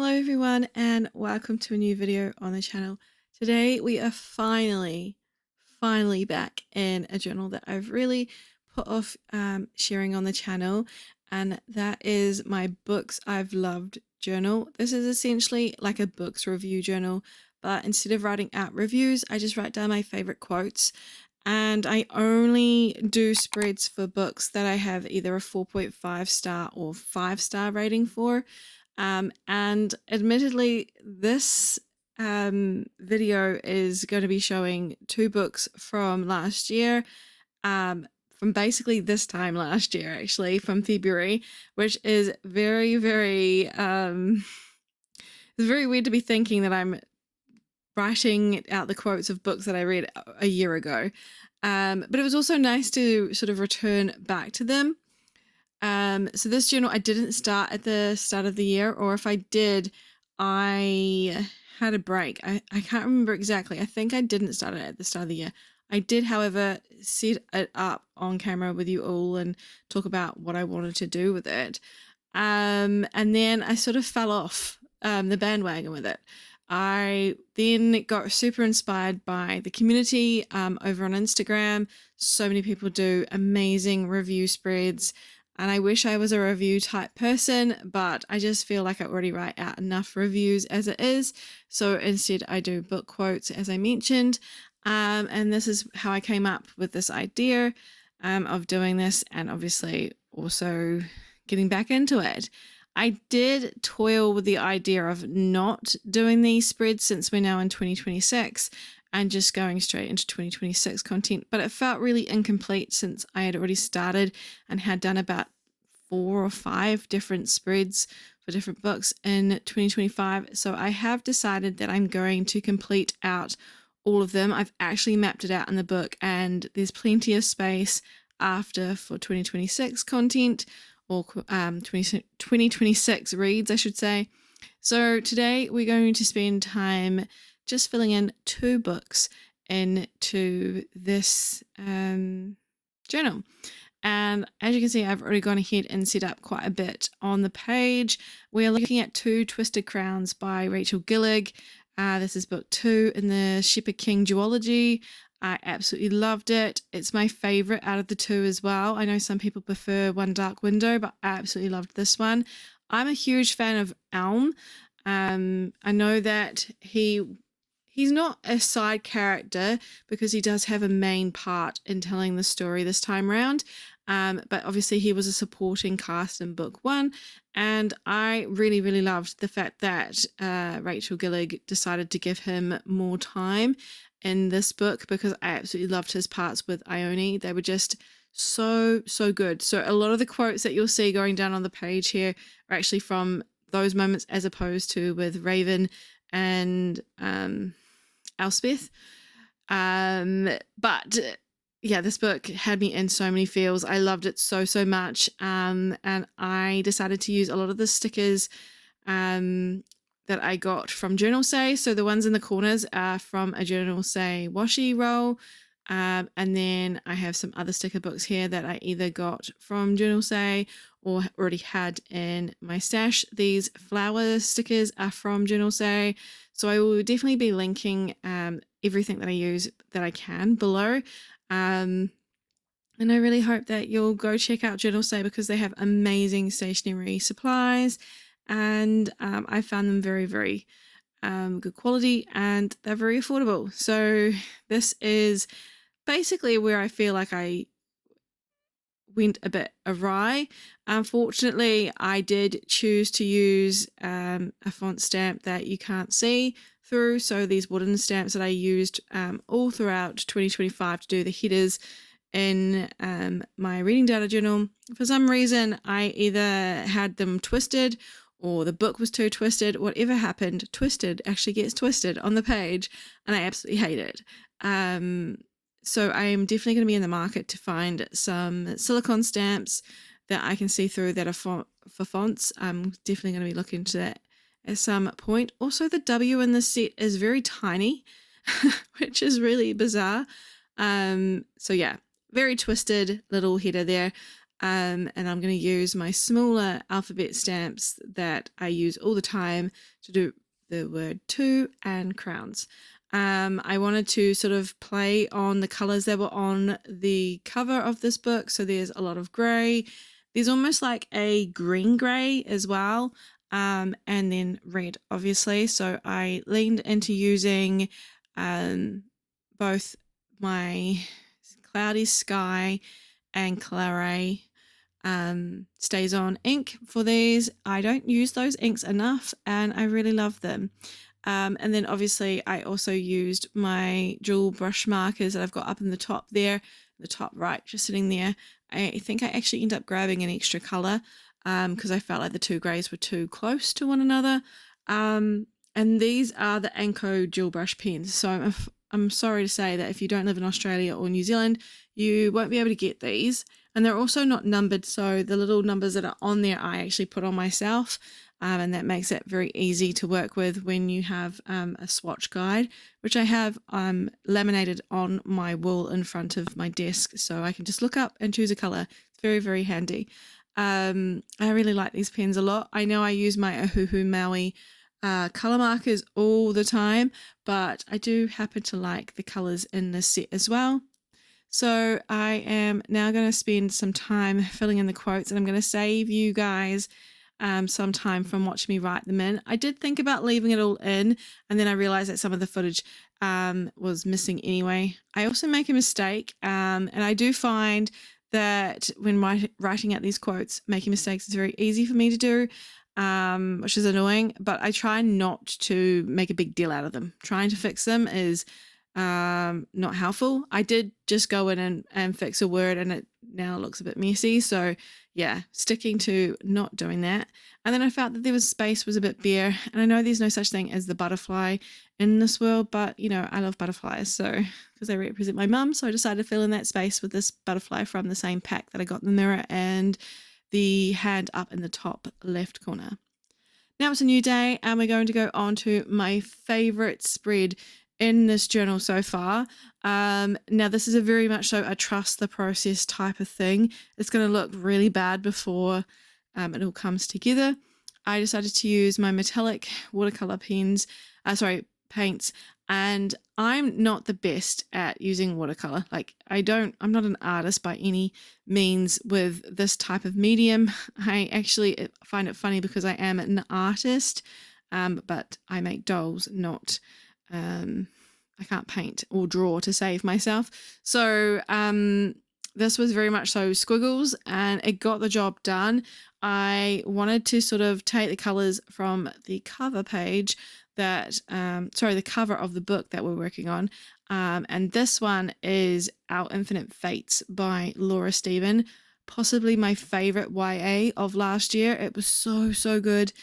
Hello everyone and welcome to a new video on the channel. Today we are finally back in a journal that I've really put off sharing on the channel, and that is my Books I've Loved journal. This is essentially like a books review journal, but instead of writing out reviews, I just write down my favorite quotes. And I only do spreads for books that I have either a 4.5 star or 5-star rating for. And admittedly, this video is going to be showing two books from last year, from basically this time last year, actually, from February, which is very, it's very weird to be thinking that I'm writing out the quotes of books that I read a year ago. But it was also nice to sort of return back to them. So this journal I didn't start at the start of the year, or if I did, I had a break. I can't remember exactly. I think I didn't start it at the start of the year. I did, however, set it up on camera with you all and talk about what I wanted to do with it. And then I sort of fell off the bandwagon with it. I then got super inspired by the community over on Instagram. So many people do amazing review spreads. And I wish I was a review type person, but I just feel like I already write out enough reviews as it is. So instead I do book quotes, as I mentioned. And this is how I came up with this idea of doing this, and obviously also getting back into it. I did toil with the idea of not doing these spreads since we're now in 2026 and just going straight into 2026 content, but it felt really incomplete since I had already started and had done about 4 or 5 different spreads for different books in 2025. So I have decided that I'm going to complete out all of them. I've actually mapped it out in the book, and there's plenty of space after for 2026 content, or 2026 reads, I should say. So today we're going to spend time just filling in 2 books into this journal. And as you can see, I've already gone ahead and set up quite a bit on the page. We're looking at Two Twisted Crowns by Rachel Gillig. This is book 2 in the 𝓜𝓮𝓷𝓷𝓽𝓮 𝓛𝓲𝓷𝓽. I absolutely loved it. It's my favorite out of the 2 as well. I know some people prefer One Dark Window, but I absolutely loved this one. I'm a huge fan of Elm. I know that he's not a side character because he does have a main part in telling the story this time around. But obviously he was a supporting cast in book 1, and I really, really loved the fact that Rachel Gillig decided to give him more time in this book, because I absolutely loved his parts with Ione. They were just so good. So a lot of the quotes that you'll see going down on the page here are actually from those moments, as opposed to with Raven and Elspeth. But yeah, this book had me in so many feels. I loved it so much. And I decided to use a lot of the stickers that I got from 𝓤𝓼𝓭. So the ones in the corners are from a 𝓤𝓼𝓭 washi roll. And then I have some other sticker books here that I either got from 𝓤𝓼𝓭 or already had in my stash. These flower stickers are from 𝓤𝓼𝓭. So I will definitely be linking everything that I use that I can below. And I really hope that you'll go check out 𝓤𝓼𝓭, because they have amazing stationery supplies, and I found them very good quality, and they're very affordable. So this is basically where I feel like I went a bit awry. Unfortunately, I did choose to use a font stamp that you can't see through. So these wooden stamps that I used all throughout 2025 to do the headers in my reading data journal, for some reason I either had them twisted or the book was too twisted. Whatever happened, twisted actually gets twisted on the page, and I absolutely hate it. So I am definitely going to be in the market to find some silicone stamps that I can see through that are for fonts. I'm definitely going to be looking into that at some point. Also, the W in this set is very tiny, which is really bizarre. So yeah, very twisted little header there. And I'm going to use my smaller alphabet stamps that I use all the time to do the word to and crowns. I wanted to sort of play on the colors that were on the cover of this book. So there's a lot of gray. There's almost like a green gray as well. And then red, obviously. So I leaned into using both my Cloudy Sky and Claret Stays On ink for these. I don't use those inks enough, and I really love them. And then obviously I also used my dual brush markers that I've got up in the top there, the top right, just sitting there. I think I actually ended up grabbing an extra color because I felt like the two grays were too close to one another. And these are the Anko dual brush pens. So I'm sorry to say that if you don't live in Australia or New Zealand, you won't be able to get these. And they're also not numbered, so the little numbers that are on there I actually put on myself, and that makes it very easy to work with when you have a swatch guide, which I have laminated on my wall in front of my desk, so I can just look up and choose a colour. It's very, very handy. I really like these pens a lot. I know I use my Ohuhu Maui colour markers all the time, but I do happen to like the colours in this set as well. So I am now going to spend some time filling in the quotes, and I'm going to save you guys some time from watching me write them in. I did think about leaving it all in, and then I realized that some of the footage was missing anyway. I also make a mistake, and I do find that when writing out these quotes, making mistakes is very easy for me to do, which is annoying, but I try not to make a big deal out of them. Trying to fix them is not helpful. I did just go in and fix a word, and it now looks a bit messy. So yeah, sticking to not doing that. And then I felt that the space was a bit bare, and I know there's no such thing as the butterfly in this world, but you know, I love butterflies, so because they represent my mum, so I decided to fill in that space with this butterfly from the same pack that I got in the mirror and the hand up in the top left corner. Now it's a new day, and we're going to go on to my favorite spread in this journal so far. Now this is a very much so a trust the process type of thing. It's going to look really bad before it all comes together. I decided to use my metallic watercolor paints, and I'm not the best at using watercolor. Like I'm not an artist by any means with this type of medium. I actually find it funny because I am an artist, but I make dolls, not I can't paint or draw to save myself. So this was very much so squiggles, and it got the job done. I wanted to sort of take the colors from the cover page the cover of the book that we're working on. And this one is Our Infinite Fates by Laura Steven, possibly my favorite YA of last year. It was so, so good.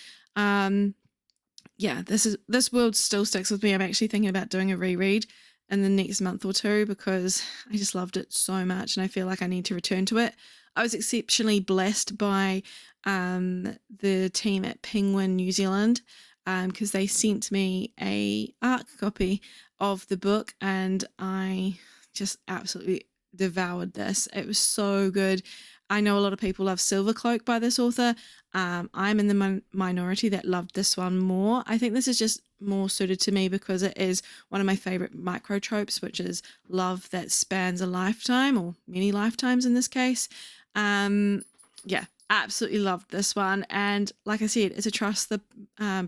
Yeah, this world still sticks with me. I'm actually thinking about doing a reread in the next month or two because I just loved it so much, and I feel like I need to return to it. I was exceptionally blessed by the team at Penguin New Zealand because they sent me a art copy of the book, and I just absolutely devoured this. It was so good. I know a lot of people love Silver Cloak by this author. I'm in the minority that loved this one more. I think this is just more suited to me because it is one of my favorite micro tropes, which is love that spans a lifetime, or many lifetimes in this case. Yeah, absolutely loved this one. And like I said, it's a trust the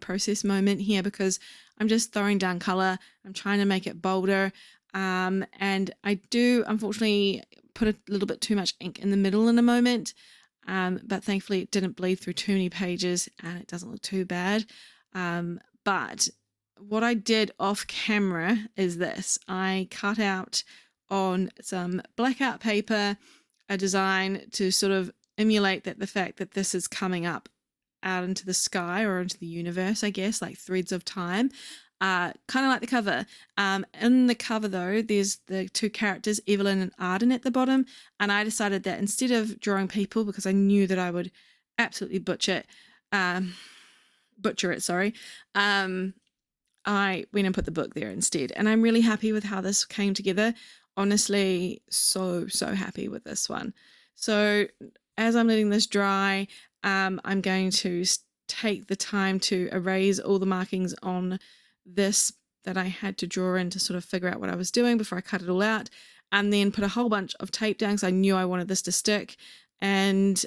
process moment here because I'm just throwing down color. I'm trying to make it bolder. And I do unfortunately put a little bit too much ink in the middle in a moment, but thankfully it didn't bleed through too many pages and it doesn't look too bad. But what I did off camera is this. I cut out on some blackout paper a design to sort of emulate the fact that this is coming up out into the sky or into the universe, I guess, like threads of time. Kind of like the cover. In the cover though, there's the two characters, Evelyn and Arden, at the bottom, and I decided that instead of drawing people, because I knew that I would absolutely butcher it, I went and put the book there instead, and I'm really happy with how this came together. Honestly, so happy with this one. So as I'm letting this dry, I'm going to take the time to erase all the markings on this that I had to draw in to sort of figure out what I was doing before I cut it all out, and then put a whole bunch of tape down because I knew I wanted this to stick, and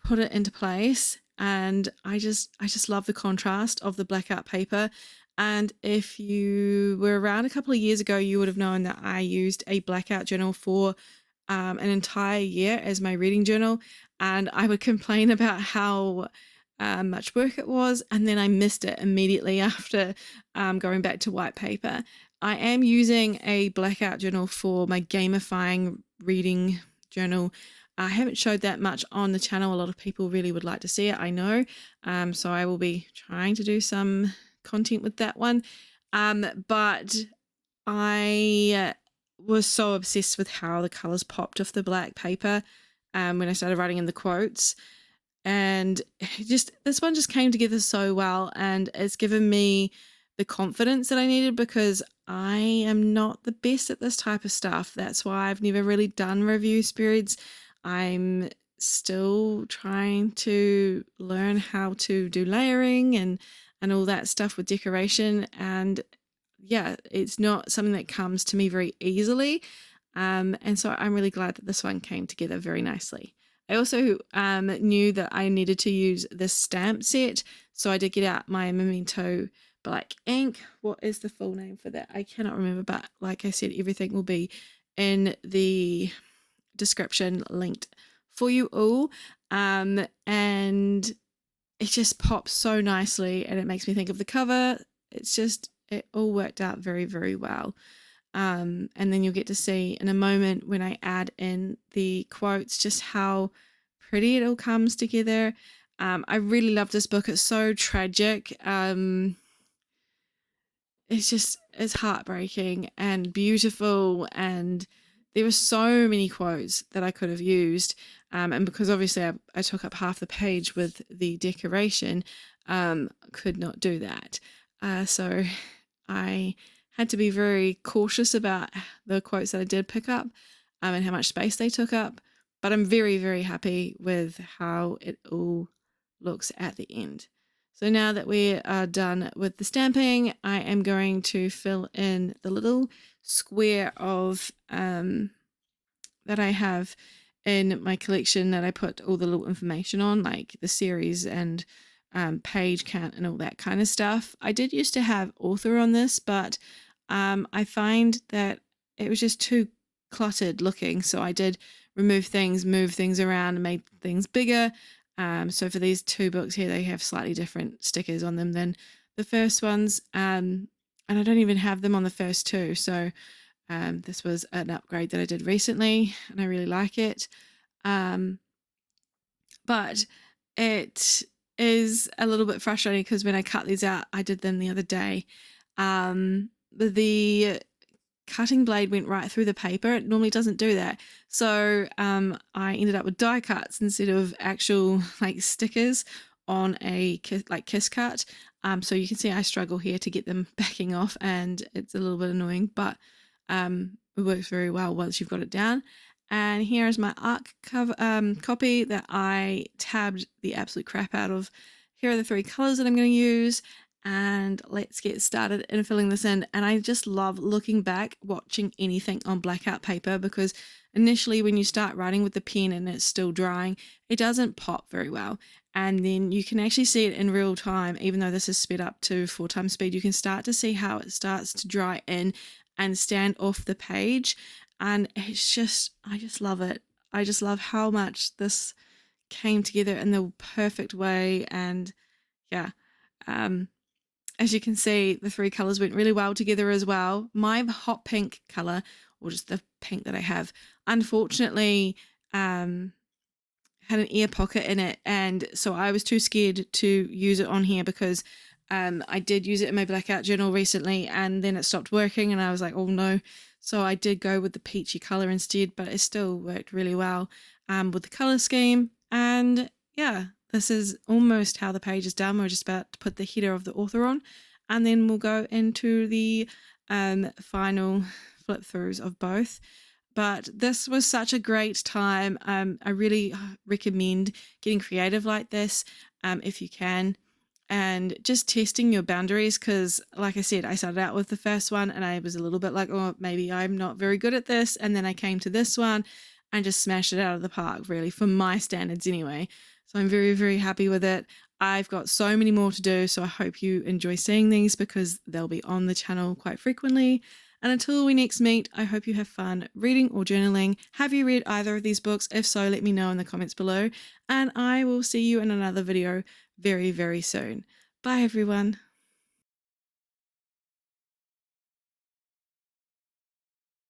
put it into place. And I just love the contrast of the blackout paper. And if you were around a couple of years ago, you would have known that I used a blackout journal for an entire year as my reading journal, and I would complain about how much work it was, and then I missed it immediately after going back to white paper. I am using a blackout journal for my gamifying reading journal. I haven't showed that much on the channel. A lot of people really would like to see it, I know. So I will be trying to do some content with that one. But I was so obsessed with how the colors popped off the black paper when I started writing in the quotes. And this one just came together so well, and it's given me the confidence that I needed, because I am not the best at this type of stuff. That's why I've never really done review spreads. I'm still trying to learn how to do layering and all that stuff with decoration. And yeah, it's not something that comes to me very easily. And so I'm really glad that this one came together very nicely. I also knew that I needed to use this stamp set, so I did get out my Memento black ink. What is the full name for that? I cannot remember, but like I said, everything will be in the description linked for you all. And it just pops so nicely, and it makes me think of the cover. It all worked out very, very well. And then you'll get to see in a moment when I add in the quotes just how pretty it all comes together. I really love this book. It's so tragic. It's heartbreaking and beautiful, and there were so many quotes that I could have used. And because obviously I took up half the page with the decoration, could not do that. So I had to be very cautious about the quotes that I did pick up and how much space they took up. But I'm very, very happy with how it all looks at the end. So now that we are done with the stamping, I am going to fill in the little square of that I have in my collection that I put all the little information on, like the series and page count and all that kind of stuff. I did used to have author on this, but I find that it was just too cluttered looking. So I did remove things, move things around, and made things bigger. So for these two books here, they have slightly different stickers on them than the first ones. And I don't even have them on the first two. So this was an upgrade that I did recently, and I really like it. But it is a little bit frustrating because when I cut these out, I did them the other day. The cutting blade went right through the paper. It normally doesn't do that. So I ended up with die cuts instead of actual like stickers on a kiss cut. So you can see I struggle here to get them backing off, and it's a little bit annoying, but it works very well once you've got it down. And here is my ARC copy that I tabbed the absolute crap out of. Here are the three colors that I'm going to use, and let's get started in filling this in. And I just love looking back, watching anything on blackout paper, because initially when you start writing with the pen and it's still drying, it doesn't pop very well. And then you can actually see it in real time, even though this is sped up to 4 times speed. You can start to see how it starts to dry in and stand off the page. And it's just, I just love it. I just love how much this came together in the perfect way. And yeah, as you can see, the three colors went really well together as well. My hot pink color, or just the pink that I have, unfortunately had an ear pocket in it, and so I was too scared to use it on here because I did use it in my blackout journal recently, and then it stopped working, and I was like, oh no. So I did go with the peachy color instead, but it still worked really well with the color scheme. And yeah, this is almost how the page is done. We're just about to put the header of the author on, and then we'll go into the final flip throughs of both. but this was such a great time. I really recommend getting creative like this if you can, and just testing your boundaries, because like I said, I started out with the first one and I was a little bit like, oh, maybe I'm not very good at this, and then I came to this one and just smashed it out of the park, really, for my standards anyway. So I'm very, very happy with it. I've got so many more to do, so I hope you enjoy seeing these because they'll be on the channel quite frequently. And until we next meet, I hope you have fun reading or journaling. Have you read either of these books? If so, let me know in the comments below, and I will see you in another video very, very soon. Bye, everyone.